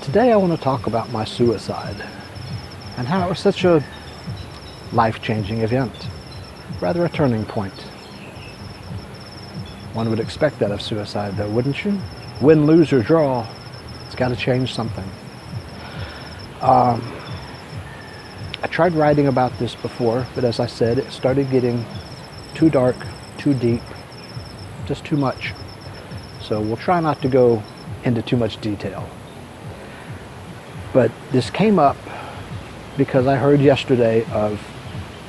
Today I want to talk about my suicide and how it was such a life-changing event, rather a turning point. One would expect that of suicide though, wouldn't you? Win, lose, or draw, it's got to change something. I tried writing about this before, but as I said, it started getting too dark, too deep, just too much. So we'll try not to go into too much detail. But this came up because I heard yesterday of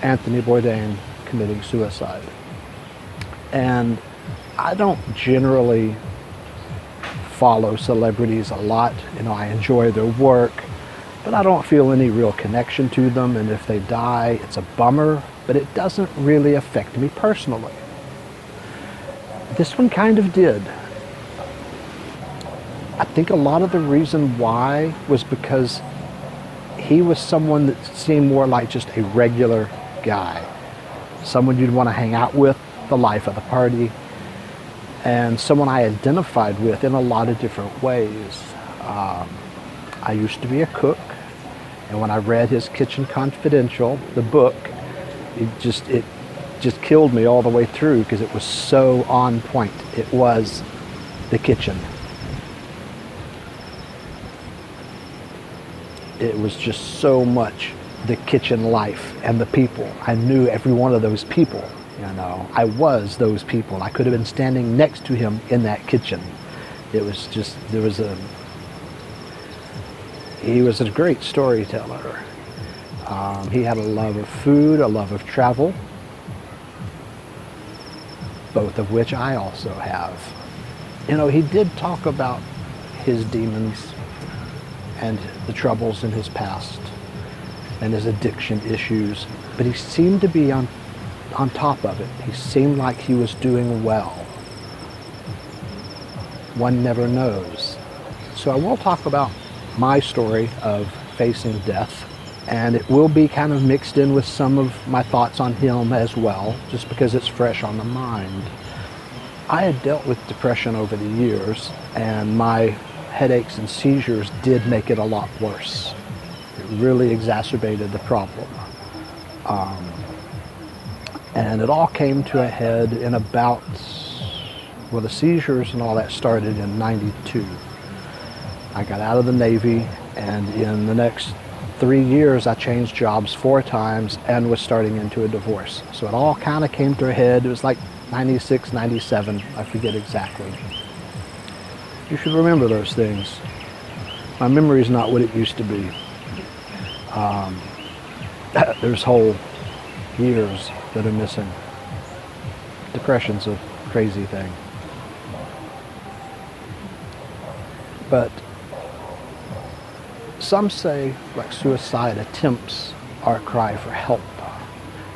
Anthony Bourdain committing suicide. And I don't generally follow celebrities a lot. You know, I enjoy their work, but I don't feel any real connection to them. And if they die, it's a bummer, but it doesn't really affect me personally. This one kind of did. I think a lot of the reason why was because he was someone that seemed more like just a regular guy. Someone you'd want to hang out with, the life of the party, and someone I identified with in a lot of different ways. I used to be a cook, and when I read his Kitchen Confidential, the book, it just killed me all the way through because it was so on point. It was the kitchen. It was just so much the kitchen life and the people. I knew every one of those people, you know. I was those people. I could have been standing next to him in that kitchen. It was just, he was a great storyteller. He had a love of food, a love of travel, both of which I also have. You know, he did talk about his demons and the troubles in his past and his addiction issues, but he seemed to be on top of it. He seemed like he was doing well. One never knows. So I will talk about my story of facing death, and it will be kind of mixed in with some of my thoughts on him as well, just because it's fresh on the mind. I had dealt with depression over the years, and my headaches and seizures did make it a lot worse. It really exacerbated the problem. And it all came to a head in about, well, the seizures and all that started in '92. I got out of the Navy, and in the next 3 years I changed jobs 4 times and was starting into a divorce. So it all kind of came to a head. It was like 96, 97, I forget exactly. You should remember those things. My memory is not what it used to be. There's whole years that are missing. Depression's a crazy thing. But some say, like, suicide attempts are a cry for help.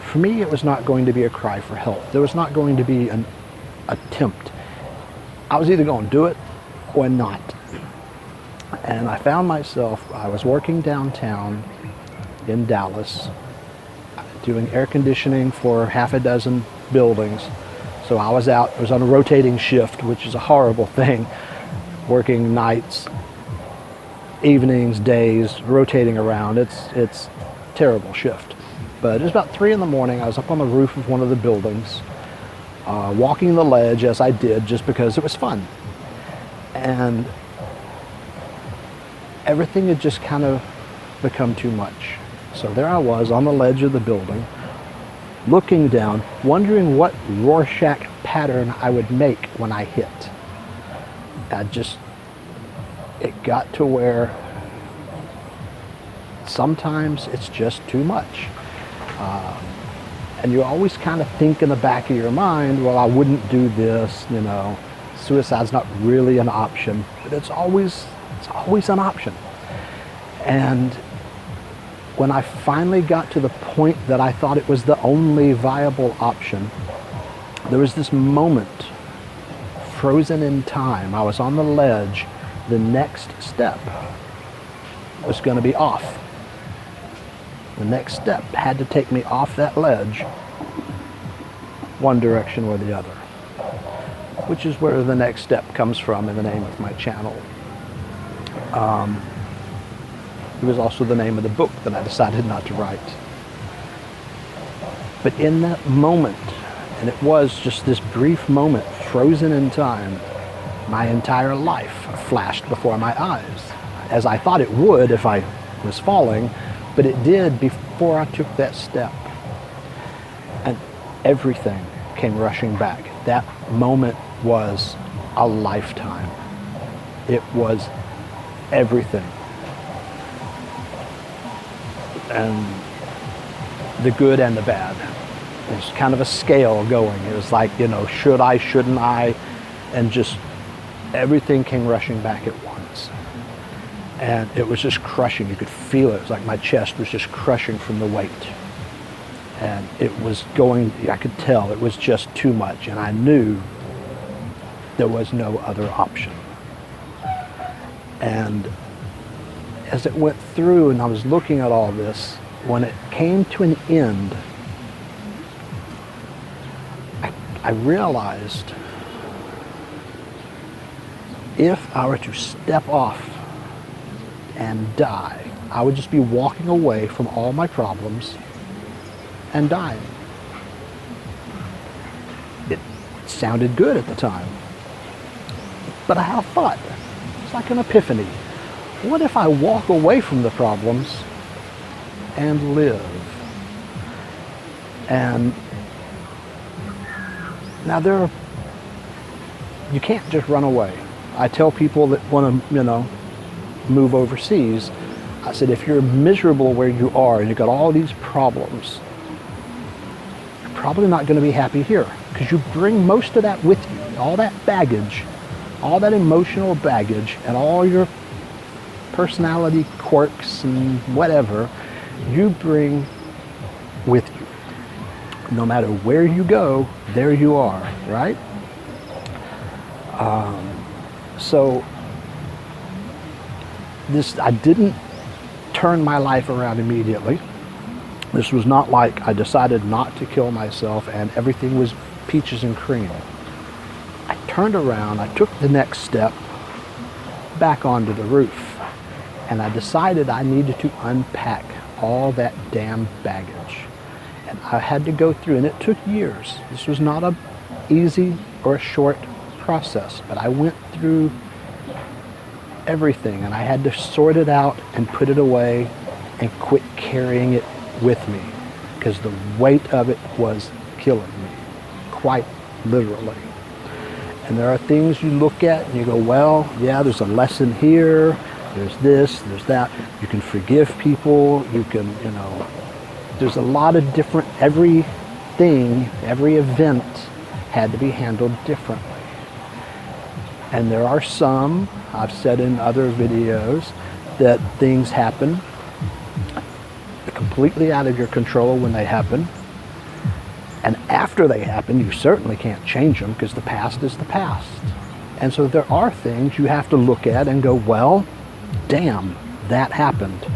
For me, it was not going to be a cry for help. There was not going to be an attempt. I was either going to do it or not. And I found myself, I was working downtown in Dallas, doing air conditioning for half a dozen buildings. So I was out, I was on a rotating shift, which is a horrible thing, working nights, evenings, days, rotating around. It's terrible shift. But it was about 3 in the morning. I was up on the roof of one of the buildings, walking the ledge as I did just because it was fun. And everything had just kind of become too much. So there I was on the ledge of the building, looking down, wondering what Rorschach pattern I would make when I hit. It got to where sometimes it's just too much. And you always kind of think in the back of your mind, well, I wouldn't do this, you know. Suicide's not really an option, but it's always an option. And when I finally got to the point that I thought it was the only viable option, there was this moment, frozen in time. I was on the ledge. The next step was going to be off. The next step had to take me off that ledge, one direction or the other, which is where the next step comes from in the name of my channel. It was also the name of the book that I decided not to write. But in that moment, and it was just this brief moment, frozen in time, my entire life flashed before my eyes, as I thought it would if I was falling, but it did before I took that step. And everything came rushing back. That moment was a lifetime. It was everything. And the good and the bad. There's kind of a scale going. It was like, should I, shouldn't I? And just everything came rushing back at once. And it was just crushing. You could feel it. It was like my chest was just crushing from the weight. And it was going, I could tell it was just too much. And I knew there was no other option. And as it went through and I was looking at all this, when it came to an end, I realized if I were to step off and die, I would just be walking away from all my problems and dying. It sounded good at the time, but I had a thought. It's like an epiphany. What if I walk away from the problems and live? And now you can't just run away. I tell people that want to, move overseas, I said, if you're miserable where you are and you've got all these problems, you're probably not going to be happy here, because you bring most of that with you, all that baggage, all that emotional baggage, and all your personality quirks and whatever you bring with you. No matter where you go, there you are, right? So I didn't turn my life around immediately. This was not like I decided not to kill myself and everything was peaches and cream. I turned around, I took the next step back onto the roof, and I decided I needed to unpack all that damn baggage. And I had to go through, and it took years. This was not an easy or a short process, but I went through everything, and I had to sort it out and put it away and quit carrying it with me, because the weight of it was killing me, quite literally. And there are things you look at and you go, well, yeah, there's a lesson here, there's this, there's that. You can forgive people, you can, there's a lot of different, everything, every event had to be handled differently. And there are some, I've said in other videos, that things happen completely out of your control when they happen. And after they happen, you certainly can't change them, because the past is the past. And so there are things you have to look at and go, well, damn, that happened.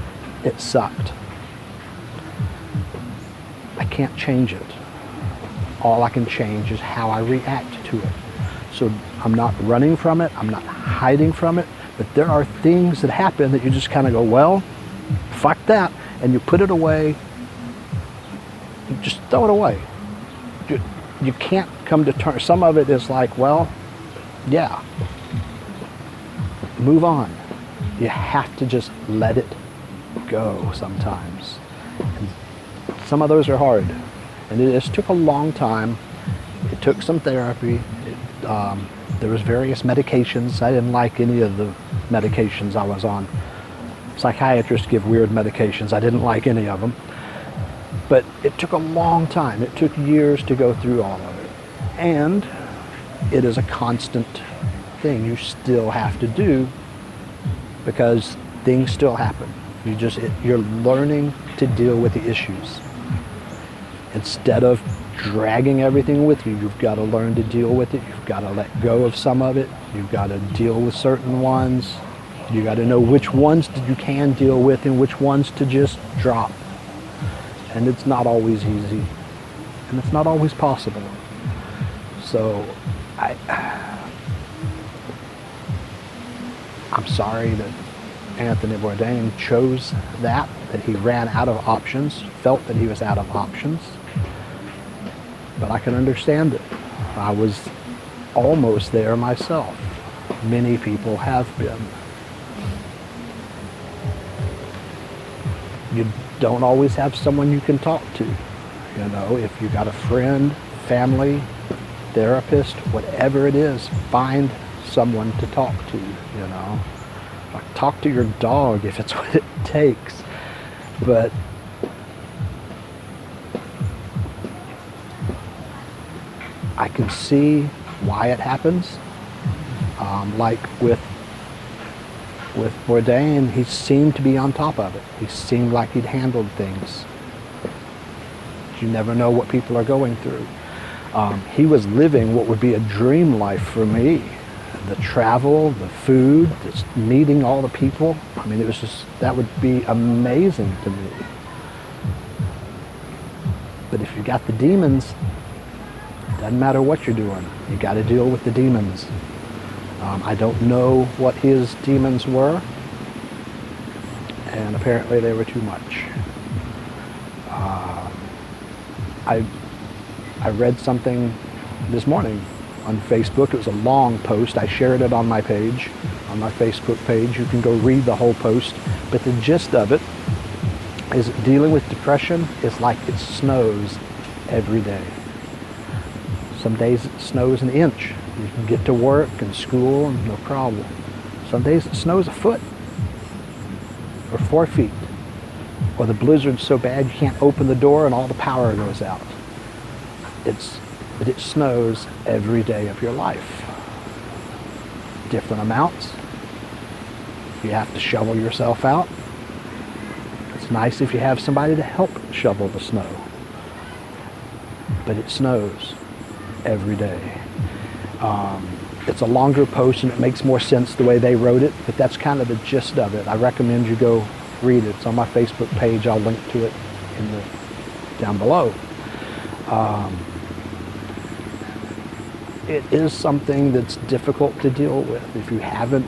It sucked. I can't change it. All I can change is how I react to it. So I'm not running from it, I'm not hiding from it, but there are things that happen that you just kind of go, well, fuck that, and you put it away, you just throw it away. You can't come to terms. Some of it is like, well, yeah, move on. You have to just let it go sometimes. And some of those are hard, and it just took a long time. It took some therapy. There was various medications. I didn't like any of the medications I was on. Psychiatrists give weird medications. I didn't like any of them. But it took a long time. It took years to go through all of it. And it is a constant thing you still have to do, because things still happen. You're learning to deal with the issues. Instead of dragging everything with you, you've got to learn to deal with it. You've got to let go of some of it. You've got to deal with certain ones. You got to know which ones you can deal with and which ones to just drop. And it's not always easy, and it's not always possible. So I'm sorry that Anthony Bourdain chose that he ran out of options, felt that he was out of options. But I can understand it. I was almost there myself. Many people have been. You don't always have someone you can talk to. You know, if you got a friend, family, therapist, whatever it is, find someone to talk to, you know. Like, talk to your dog if it's what it takes. But I can see why it happens. Like with Bourdain, he seemed to be on top of it. He seemed like he'd handled things. You never know what people are going through. He was living what would be a dream life for me. The travel, the food, just meeting all the people. I mean, it was just, that would be amazing to me. But if you got the demons, it doesn't matter what you're doing. You got to deal with the demons. I don't know what his demons were, and apparently they were too much. I read something this morning on Facebook. It was a long post. I shared it on my page, on my Facebook page. You can go read the whole post. But the gist of it is dealing with depression is like it snows every day. Some days it snows an inch. You can get to work and school and no problem. Some days it snows a foot or 4 feet. Or the blizzard's so bad you can't open the door and all the power goes out. But it snows every day of your life. Different amounts. You have to shovel yourself out. It's nice if you have somebody to help shovel the snow. But it snows every day. It's a longer post and it makes more sense the way they wrote it, but that's kind of the gist of it. I recommend you go read it. It's on my Facebook page. I'll link to it down below. It is something that's difficult to deal with. If you haven't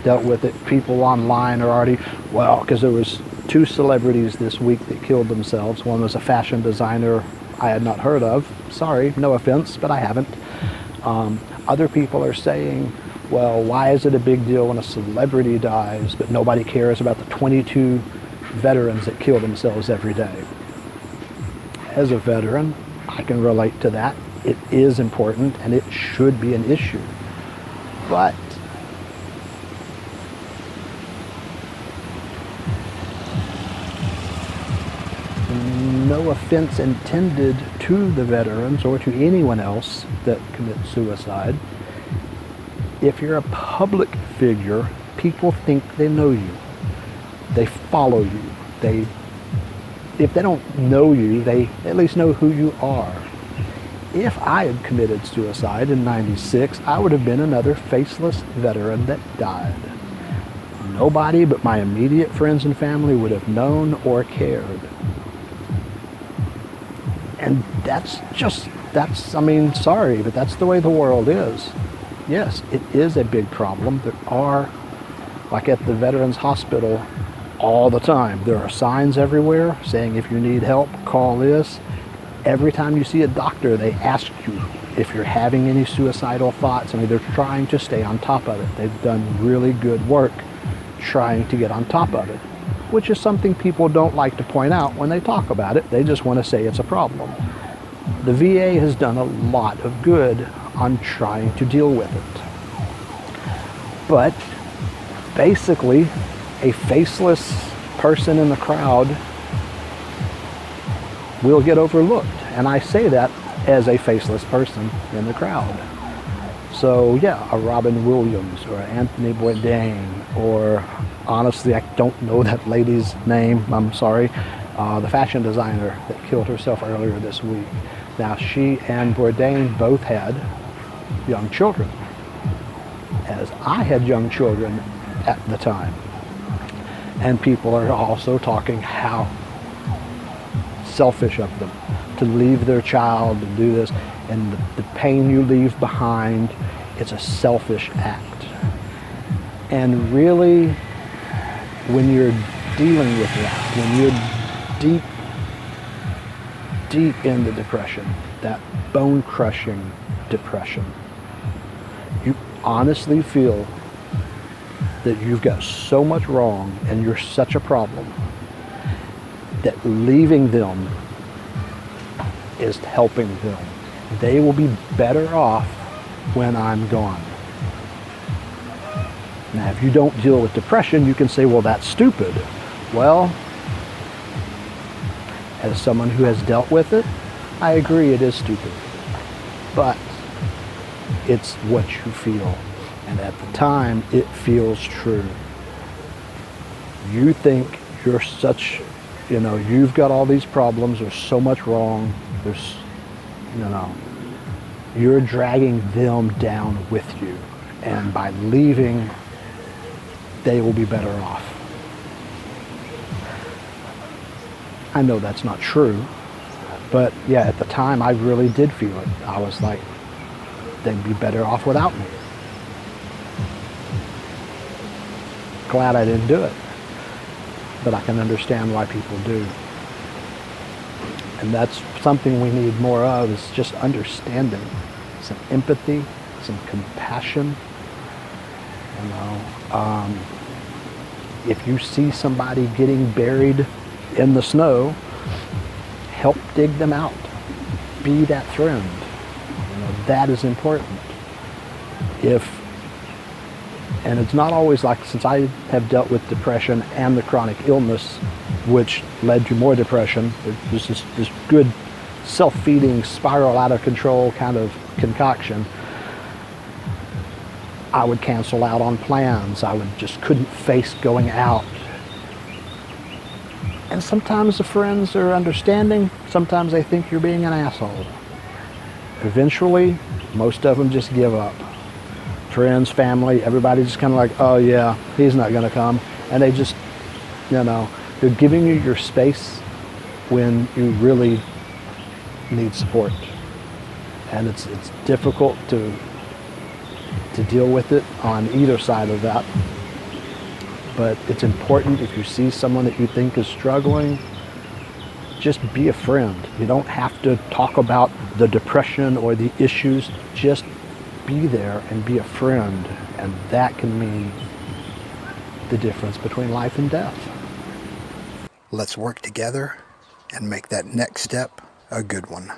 dealt with it, people online are already, well, because there was 2 celebrities this week that killed themselves. One was a fashion designer I had not heard of. Sorry, no offense, but I haven't. Other people are saying, well, why is it a big deal when a celebrity dies, but nobody cares about the 22 veterans that kill themselves every day? As a veteran, I can relate to that. It is important and it should be an issue. But no offense intended to the veterans or to anyone else that commits suicide. If you're a public figure, people think they know you. They follow you. If they don't know you, they at least know who you are. If I had committed suicide in '96, I would have been another faceless veteran that died. Nobody but my immediate friends and family would have known or cared. And sorry, but that's the way the world is. Yes, it is a big problem. There are, like at the Veterans Hospital, all the time, there are signs everywhere saying if you need help, call this. Every time you see a doctor, they ask you if you're having any suicidal thoughts. I mean, they're trying to stay on top of it. They've done really good work trying to get on top of it, which is something people don't like to point out when they talk about it. They just want to say it's a problem. The VA has done a lot of good on trying to deal with it. But basically, a faceless person in the crowd will get overlooked. And I say that as a faceless person in the crowd. So yeah, a Robin Williams or Anthony Bourdain, or honestly, I don't know that lady's name, I'm sorry, the fashion designer that killed herself earlier this week. Now, she and Bourdain both had young children, as I had young children at the time. And people are also talking how selfish of them to leave their child to do this, and the pain you leave behind, it's a selfish act. And really, when you're dealing with that, when you're deep into depression, that bone-crushing depression, you honestly feel that you've got so much wrong and you're such a problem that leaving them is helping them. They will be better off when I'm gone. Now, if you don't deal with depression, you can say, well, that's stupid. Well, as someone who has dealt with it, I agree it is stupid. But it's what you feel. And at the time, it feels true. You think you're such, you've got all these problems, there's so much wrong, you're dragging them down with you. And by leaving, they will be better off. I know that's not true, but yeah, at the time I really did feel it. I was like, they'd be better off without me. Glad I didn't do it, but I can understand why people do. And that's something we need more of, is just understanding, some empathy, some compassion. If you see somebody getting buried in the snow, help dig them out. Be that friend. That is important. And it's not always like, since I have dealt with depression and the chronic illness, which led to more depression, there's this good self-feeding, spiral out of control kind of concoction. I would cancel out on plans. I couldn't face going out. And sometimes the friends are understanding. Sometimes they think you're being an asshole. Eventually, most of them just give up. Friends, family, everybody's just kind of like, oh yeah, he's not going to come. And they just, they're giving you your space when you really need support. And it's difficult to deal with it on either side of that. But it's important, if you see someone that you think is struggling, just be a friend. You don't have to talk about the depression or the issues. Just be there and be a friend. And that can mean the difference between life and death. Let's work together and make that next step a good one.